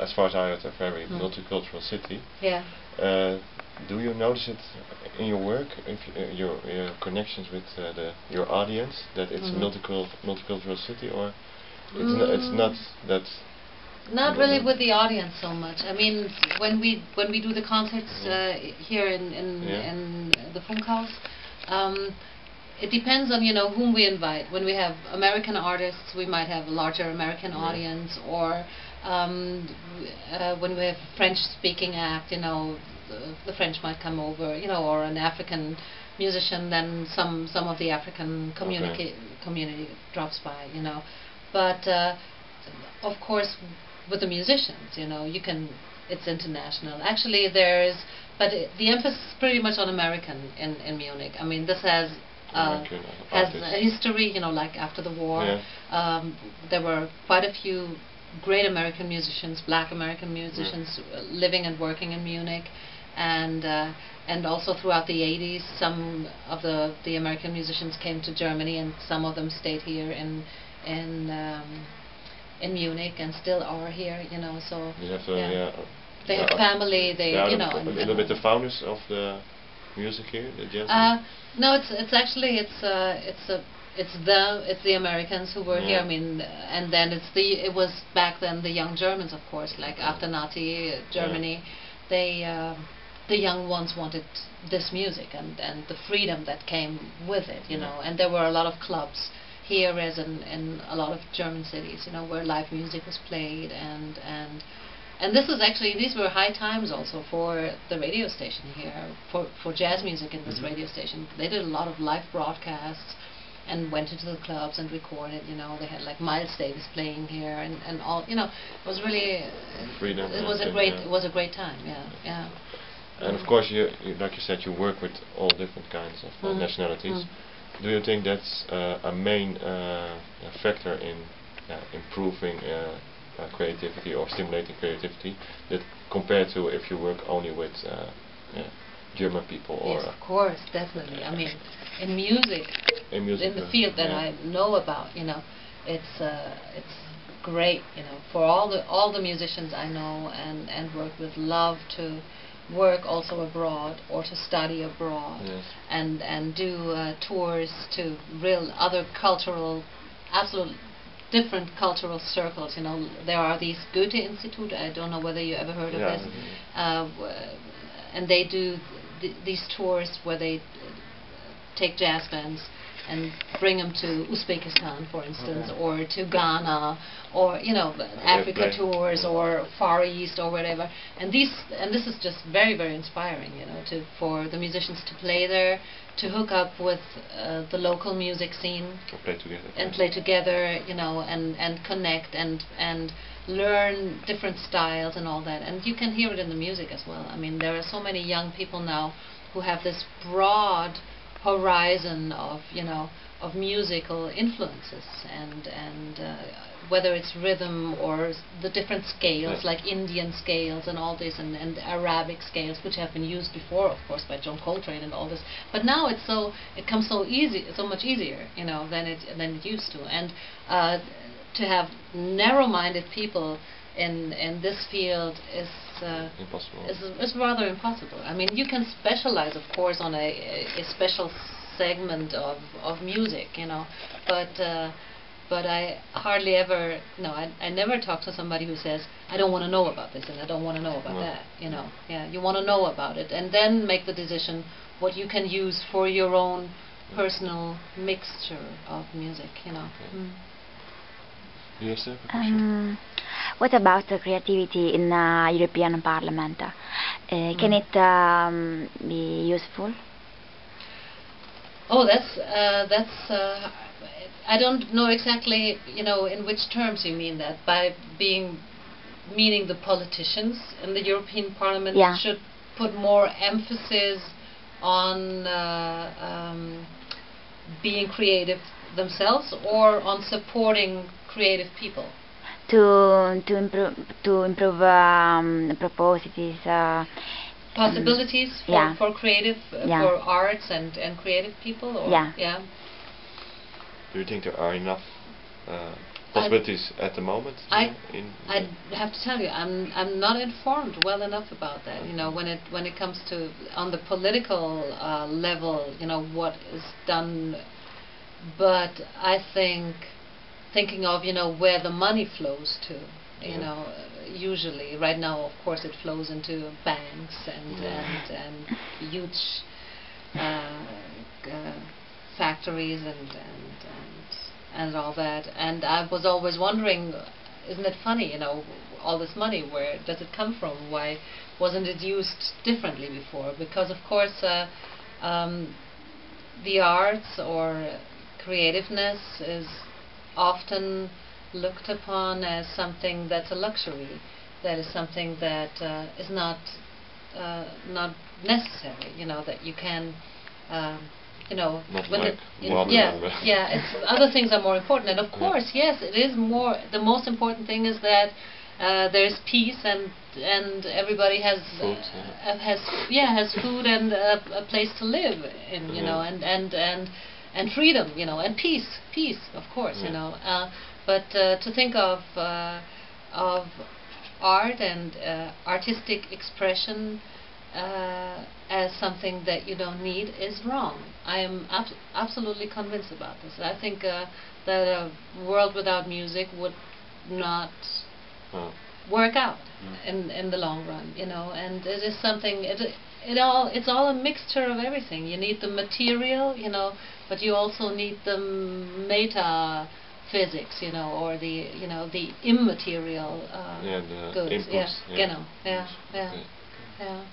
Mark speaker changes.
Speaker 1: as far as I heard, a very multicultural city.
Speaker 2: Yeah.
Speaker 1: Do you notice it in your work, if your connections with your audience, that it's a multicultural city, or it's not that?
Speaker 2: Not really with the audience so much. I mean, when we do the concerts here in the Funkhaus, it depends on whom we invite. When we have American artists, we might have a larger American audience, or when we have French-speaking act, the French might come over, or an African musician, then some of the African community drops by, But of course, with the musicians, it's international. Actually, but the emphasis is pretty much on American in Munich. I mean, this has a history, like after the war.
Speaker 1: Yeah.
Speaker 2: There were quite a few great American musicians, black American musicians, living and working in Munich, and also throughout the 80s, some of the American musicians came to Germany, and some of them stayed here in Munich and still are here. So they have family. They
Speaker 1: a little bit the founders of the music here, the jazz.
Speaker 2: No, it's actually it's the Americans who were here. I mean, and then it was back then the young Germans, of course, like after Nazi Germany, the young ones wanted this music and the freedom that came with it, and there were a lot of clubs here, as in a lot of German cities, where live music was played, and these were high times also for the radio station here, for jazz music in this radio station. They did a lot of live broadcasts and went into the clubs and recorded. They had like Miles Davis playing here and all. It was really
Speaker 1: freedom.
Speaker 2: It was a great time. Yeah.
Speaker 1: And of course, you like you said, you work with all different kinds of nationalities. Do you think that's a main factor in improving creativity or stimulating creativity, that compared to if you work only with German people?
Speaker 2: Yes, of course, definitely. I mean, in music, in the field that I know about, it's great. For all the musicians I know and work with, love to work also abroad or to study abroad, and do tours to real other cultural, absolute different cultural circles. There are these Goethe Institute. I don't know whether you ever heard of this, and they do these tours where they take jazz bands and bring them to Uzbekistan, for instance, or to Ghana, or Africa tours, or Far East, or whatever. And this is just very, very inspiring, for the musicians to play there, to hook up with the local music scene, play together, and connect and learn different styles and all that. And you can hear it in the music as well. I mean, there are so many young people now who have this broad horizon of musical influences, and whether it's rhythm or the different scales, like Indian scales and all this, and Arabic scales, which have been used before, of course, by John Coltrane and all this. But now it comes so much easier, than it used to. And to have narrow-minded people in this field is
Speaker 1: impossible.
Speaker 2: Is rather impossible. I mean, you can specialize, of course, on a special segment of music, but I hardly ever, I never talk to somebody who says, I don't want to know about this and I don't want to know about that. You want to know about it and then make the decision what you can use for your own personal mixture of music.
Speaker 1: Yes, sir.
Speaker 3: What about the creativity in European Parliament? Can it be useful?
Speaker 2: Oh, that's. I don't know exactly, in which terms you mean that. By meaning the politicians in the European Parliament should put more emphasis on being creative themselves, or on supporting creative people.
Speaker 3: To improve proposals.
Speaker 2: Possibilities for creative, for arts and creative people. Or,
Speaker 1: Do you think there are enough possibilities at the moment?
Speaker 2: I have to tell you, I'm not informed well enough about that. You know, when it comes to on the political level, you know, what is done. But I think thinking of, you know, where the money flows to. You know, usually right now, of course, it flows into banks and huge factories and all that. And I was always wondering, isn't it funny, you know, all this money, where does it come from? Why wasn't it used differently before? Because of course the arts or creativeness is often looked upon as something that's a luxury, that is something that is not necessary, you know, that you can you know,
Speaker 1: not
Speaker 2: when
Speaker 1: like
Speaker 2: it's other things are more important. And of course, yes, it is more, the most important thing is that there's peace and everybody has
Speaker 1: food,
Speaker 2: has food and a place to live in, you know, and freedom, you know, and peace, of course, you know. But to think of art and artistic expression as something that you don't need is wrong. I am absolutely convinced about this. I think that a world without music would not work out in the long run, you know. And it is something. It's all a mixture of everything. You need the material, you know, but you also need the meta physics, you know, or the, you know, the immaterial
Speaker 1: the
Speaker 2: goods.
Speaker 1: inputs,
Speaker 2: You know, yeah.